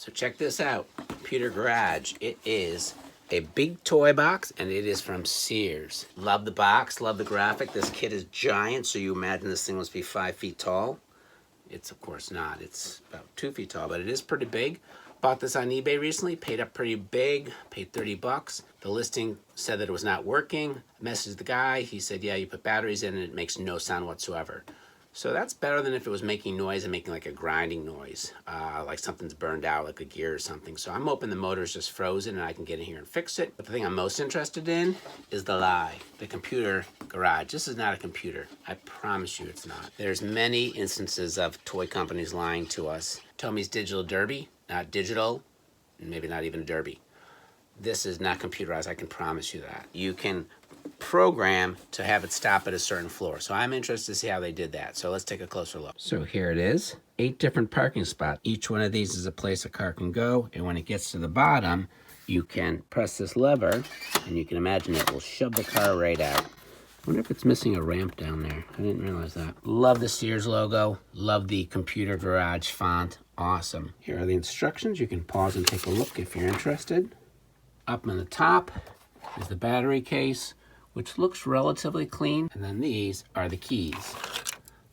So check this out, Computer Garage. It is a big toy box, and it is from Sears. Love the box, love the graphic. This kit is giant, so you imagine this thing must be 5 feet tall. It's of course not. It's about 2 feet tall, but it is pretty big. Bought this on eBay recently, paid up pretty big, paid 30 bucks. The listing said that it was not working. I messaged the guy, he said, yeah, you put batteries in and it makes no sound whatsoever. So that's better than if it was making noise and making like a grinding noise, like something's burned out, like a gear or something. So I'm hoping the motor's just frozen and I can get in here and fix it. But the thing I'm most interested in is the lie, the Computer Garage. This is not a computer. I promise you it's not. There's many instances of toy companies lying to us. Tommy's Digital Derby, not digital, and maybe not even a derby. This is not computerized, I can promise you that. You can program to have it stop at a certain floor. So I'm interested to see how they did that. So let's take a closer look. So here it is, 8 different parking spots. Each one of these is a place a car can go, and when it gets to the bottom, you can press this lever, and you can imagine it will shove the car right out. I wonder if it's missing a ramp down there. I didn't realize that. Love the Sears logo. Love the Computer Garage font. Awesome. Here are the instructions. You can pause and take a look if you're interested. Up on the top is the battery case, which looks relatively clean. And then these are the keys.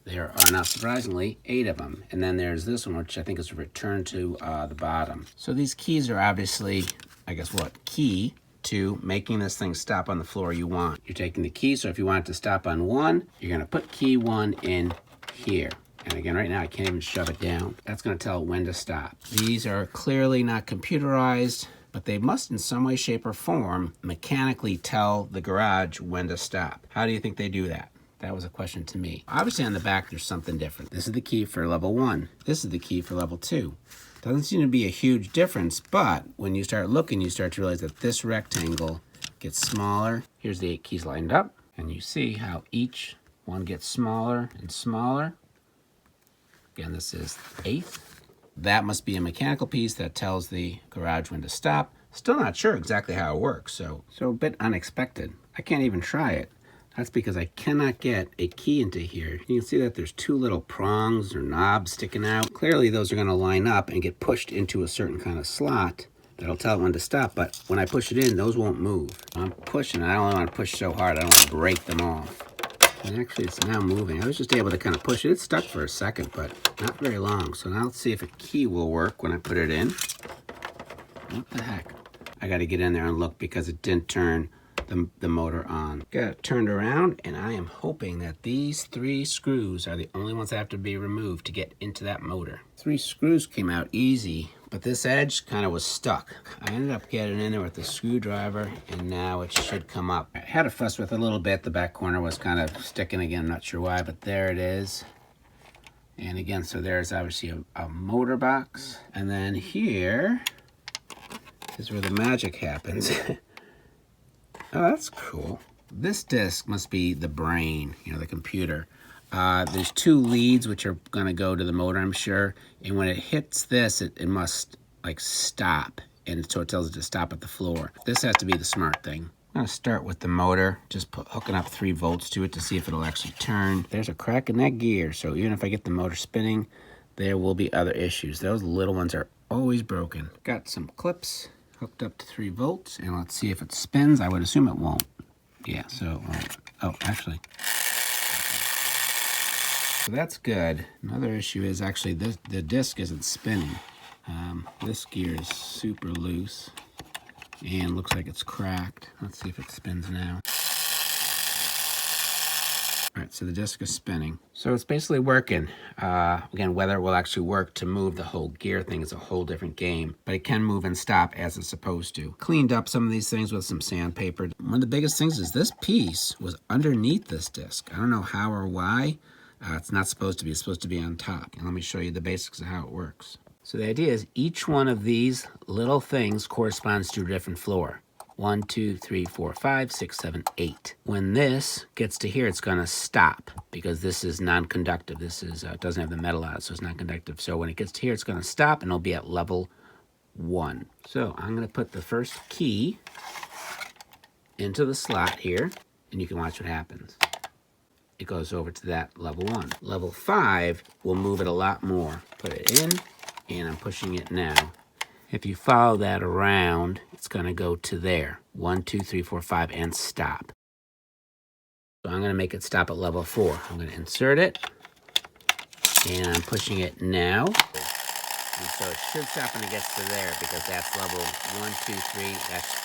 There are, not surprisingly, 8 of them. And then there's this one, which I think is a return to the bottom. So these keys are obviously, I guess what, key to making this thing stop on the floor you want. You're taking the key, so if you want it to stop on 1, you're gonna put key 1 in here. And again, right now I can't even shove it down. That's gonna tell it when to stop. These are clearly not computerized, but they must in some way, shape, or form mechanically tell the garage when to stop. How do you think they do that? That was a question to me. Obviously on the back there's something different. This is the key for level 1. This is the key for level 2. Doesn't seem to be a huge difference, but when you start looking, you start to realize that this rectangle gets smaller. Here's the 8 keys lined up, and you see how each one gets smaller and smaller. Again, this is 8th. That must be a mechanical piece that tells the garage when to stop. Still not sure exactly how it works, so a bit unexpected. I can't even try it. That's because I cannot get a key into here. You can see that there's 2 little prongs or knobs sticking out. Clearly those are gonna line up and get pushed into a certain kind of slot that'll tell it when to stop, but when I push it in, those won't move. I'm pushing, I don't want to push so hard, I don't want to break them off. And actually it's now moving. I was just able to kind of push it. It's stuck for a second, but not very long. So now let's see if a key will work when I put it in. What the heck? I gotta get in there and look because it didn't turn the motor on. Got it turned around, and I am hoping that these 3 screws are the only ones that have to be removed to get into that motor. 3 screws came out easy, but this edge kind of was stuck. I ended up getting in there with the screwdriver, and now it should come up. I had to fuss with it a little bit. The back corner was kind of sticking again, not sure why, but there it is. And again, so there's obviously a motor box. And then here is where the magic happens. Oh, that's cool. This disc must be the brain, you know, the computer. There's 2 leads which are gonna go to the motor, I'm sure. And when it hits this, it must like stop. And so it tells it to stop at the floor. This has to be the smart thing. I'm gonna start with the motor, just hooking up 3 volts to it to see if it'll actually turn. There's a crack in that gear, so even if I get the motor spinning, there will be other issues. Those little ones are always broken. Got some clips hooked up to 3 volts, and let's see if it spins. I would assume it won't. Yeah, so, oh, actually. So that's good. Another issue is actually the disc isn't spinning. This gear is super loose and looks like it's cracked. Let's see if it spins now. All right, so the disc is spinning. So it's basically working. Again, whether it will actually work to move the whole gear thing is a whole different game, but it can move and stop as it's supposed to. Cleaned up some of these things with some sandpaper. One of the biggest things is this piece was underneath this disc. I don't know how or why. It's not supposed to be. It's supposed to be on top. And let me show you the basics of how it works. So the idea is each one of these little things corresponds to a different floor. 1, 2, 3, 4, 5, 6, 7, 8. When this gets to here, it's gonna stop because this is non-conductive. This is doesn't have the metal on it, so it's not conductive. So when it gets to here, it's gonna stop and it'll be at level 1. So I'm gonna put the first key into the slot here, and you can watch what happens. It goes over to that level 1. Level 5 will move it a lot more. Put it in, and I'm pushing it now. If you follow that around, it's going to go to there. 1, 2, 3, 4, 5, and stop. So I'm going to make it stop at level 4. I'm going to insert it, and I'm pushing it now. And so it should stop when it gets to there because that's level 1, 2, 3, that's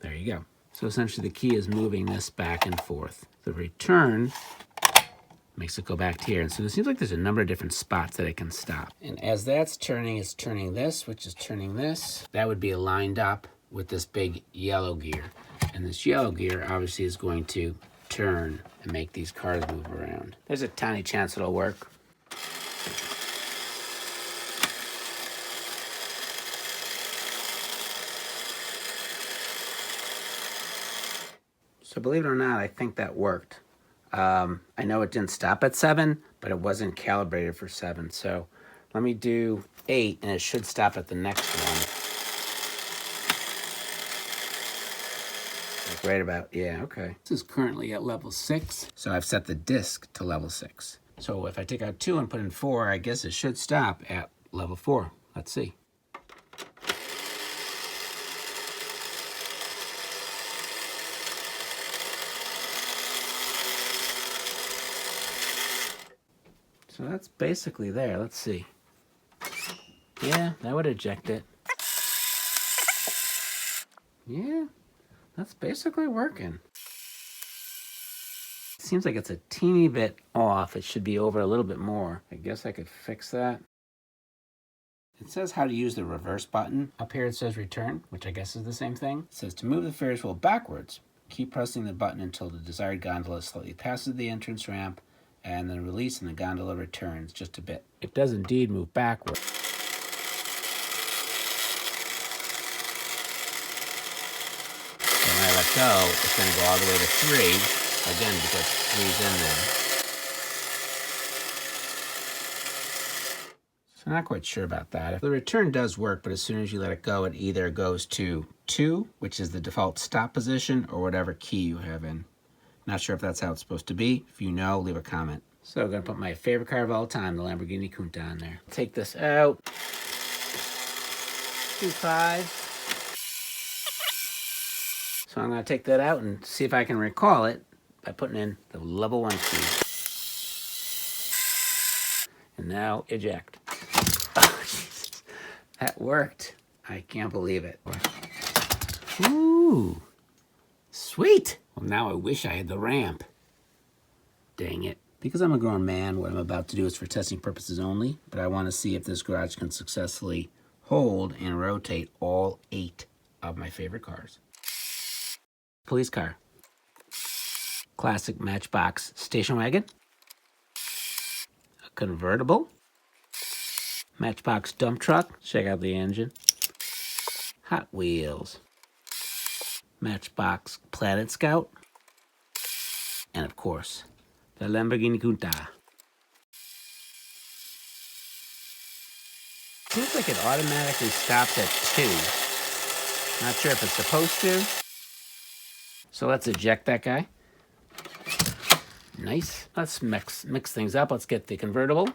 4. There you go. So essentially the key is moving this back and forth. The return makes it go back to here. And so it seems like there's a number of different spots that it can stop. And as that's turning, it's turning this, which is turning this. That would be lined up with this big yellow gear. And this yellow gear obviously is going to turn and make these cars move around. There's a tiny chance it'll work. So believe it or not, I think that worked. I know it didn't stop at 7, but it wasn't calibrated for 7. So let me do 8, and it should stop at the next one. Like right about, yeah, okay. This is currently at level 6, so I've set the disc to level 6. So if I take out 2 and put in 4, I guess it should stop at level 4. Let's see. So that's basically there. Let's see. Yeah, that would eject it. Yeah, that's basically working. It seems like it's a teeny bit off. It should be over a little bit more. I guess I could fix that. It says how to use the reverse button. Up here it says return, which I guess is the same thing. It says to move the Ferris wheel backwards, keep pressing the button until the desired gondola slightly passes the entrance ramp, and then release and the gondola returns just a bit. It does indeed move backward. So when I let go, it's going to go all the way to 3, again because 3's in there. So I'm not quite sure about that. The return does work, but as soon as you let it go, it either goes to 2, which is the default stop position, or whatever key you have in. Not sure if that's how it's supposed to be. If you know, leave a comment. So I'm going to put my favorite car of all time, the Lamborghini Countach, on there. Take this out. 2.5. So I'm going to take that out and see if I can recall it by putting in the level 1 key. And now eject. Oh, Jesus. That worked. I can't believe it. Ooh. Sweet. Well, now I wish I had the ramp. Dang it. Because I'm a grown man, what I'm about to do is for testing purposes only, but I want to see if this garage can successfully hold and rotate all 8 of my favorite cars. Police car. Classic Matchbox station wagon. A convertible. Matchbox dump truck. Check out the engine. Hot Wheels. Matchbox Planet Scout. And of course, the Lamborghini Countach. Seems like it automatically stops at 2. Not sure if it's supposed to. So let's eject that guy. Nice. Let's mix things up. Let's get the convertible.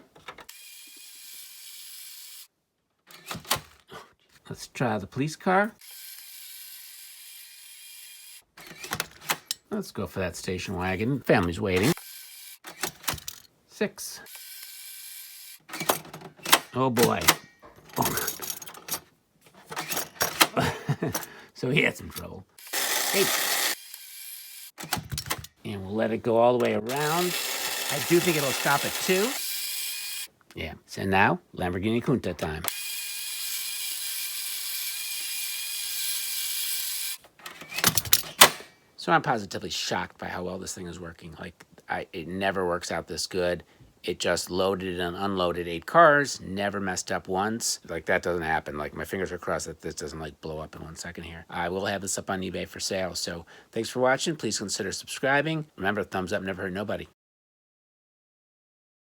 Let's try the police car. Let's go for that station wagon. Family's waiting. 6. Oh boy. Oh. So he had some trouble. 8. And we'll let it go all the way around. I do think it'll stop at 2. Yeah. So now, Lamborghini Countach time. So I'm positively shocked by how well this thing is working. Like, it never works out this good. It just loaded and unloaded 8 cars, never messed up once. Like, that doesn't happen. Like, my fingers are crossed that this doesn't, like, blow up in 1 second here. I will have this up on eBay for sale. So thanks for watching. Please consider subscribing. Remember, thumbs up never hurt nobody.